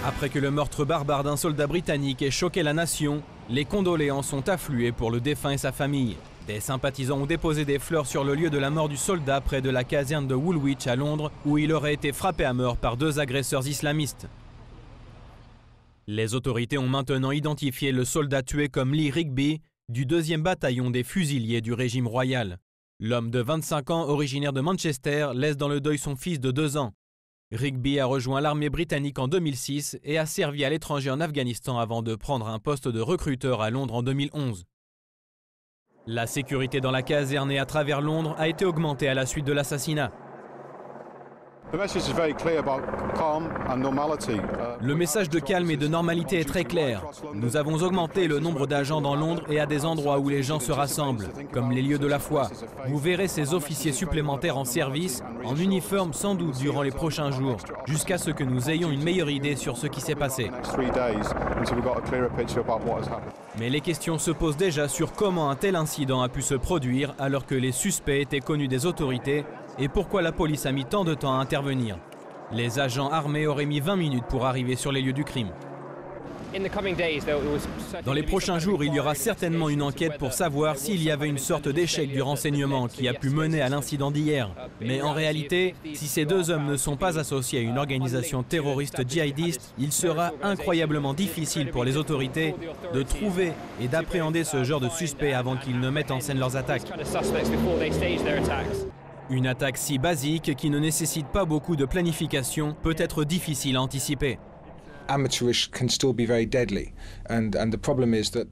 Après que le meurtre barbare d'un soldat britannique ait choqué la nation, les condoléances ont afflué pour le défunt et sa famille. Des sympathisants ont déposé des fleurs sur le lieu de la mort du soldat près de la caserne de Woolwich à Londres, où il aurait été frappé à mort par 2 agresseurs islamistes. Les autorités ont maintenant identifié le soldat tué comme Lee Rigby, du 2e bataillon des fusiliers du régime royal. L'homme de 25 ans, originaire de Manchester, laisse dans le deuil son fils de 2 ans. Rigby a rejoint l'armée britannique en 2006 et a servi à l'étranger en Afghanistan avant de prendre un poste de recruteur à Londres en 2011. La sécurité dans la caserne et à travers Londres a été augmentée à la suite de l'assassinat. Le message de calme et de normalité est très clair. Nous avons augmenté le nombre d'agents dans Londres et à des endroits où les gens se rassemblent, comme les lieux de la foi. Vous verrez ces officiers supplémentaires en service, en uniforme sans doute durant les prochains jours, jusqu'à ce que nous ayons une meilleure idée sur ce qui s'est passé. Mais les questions se posent déjà sur comment un tel incident a pu se produire alors que les suspects étaient connus des autorités et pourquoi la police a mis tant de temps à intervenir. Les agents armés auraient mis 20 minutes pour arriver sur les lieux du crime. Dans les prochains jours, il y aura certainement une enquête pour savoir s'il y avait une sorte d'échec du renseignement qui a pu mener à l'incident d'hier. Mais en réalité, si ces 2 hommes ne sont pas associés à une organisation terroriste djihadiste, il sera incroyablement difficile pour les autorités de trouver et d'appréhender ce genre de suspects avant qu'ils ne mettent en scène leurs attaques. Une attaque si basique qui ne nécessite pas beaucoup de planification peut être difficile à anticiper.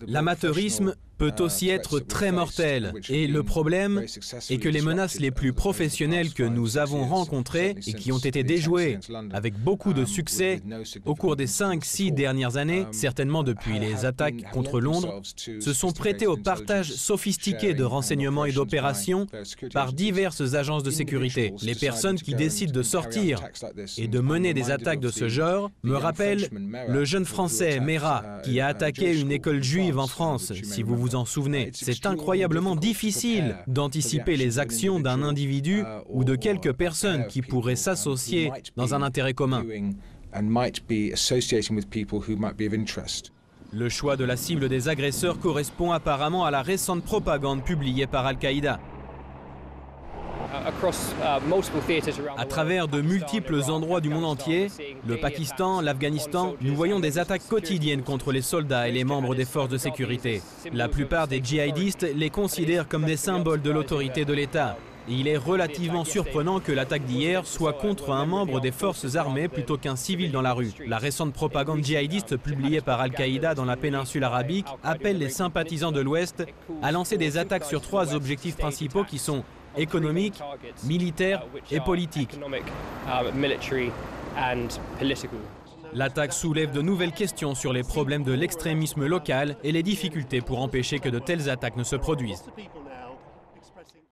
L'amateurisme peut aussi être très mortel. Et le problème est que les menaces les plus professionnelles que nous avons rencontrées et qui ont été déjouées avec beaucoup de succès au cours des 5-6 dernières années, certainement depuis les attaques contre Londres, se sont prêtées au partage sophistiqué de renseignements et d'opérations par diverses agences de sécurité. Les personnes qui décident de sortir et de mener des attaques de ce genre me rappellent le jeune Français Mera qui a attaqué une école juive en France, si vous vous en souvenez. C'est incroyablement difficile d'anticiper les actions d'un individu ou de quelques personnes qui pourraient s'associer dans un intérêt commun. Le choix de la cible des agresseurs correspond apparemment à la récente propagande publiée par Al-Qaïda. À travers de multiples endroits du monde entier, le Pakistan, l'Afghanistan, nous voyons des attaques quotidiennes contre les soldats et les membres des forces de sécurité. La plupart des djihadistes les considèrent comme des symboles de l'autorité de l'État. Et il est relativement surprenant que l'attaque d'hier soit contre un membre des forces armées plutôt qu'un civil dans la rue. La récente propagande djihadiste publiée par Al-Qaïda dans la péninsule arabique appelle les sympathisants de l'Ouest à lancer des attaques sur 3 objectifs principaux qui sont économique, militaire et politique. L'attaque soulève de nouvelles questions sur les problèmes de l'extrémisme local et les difficultés pour empêcher que de telles attaques ne se produisent.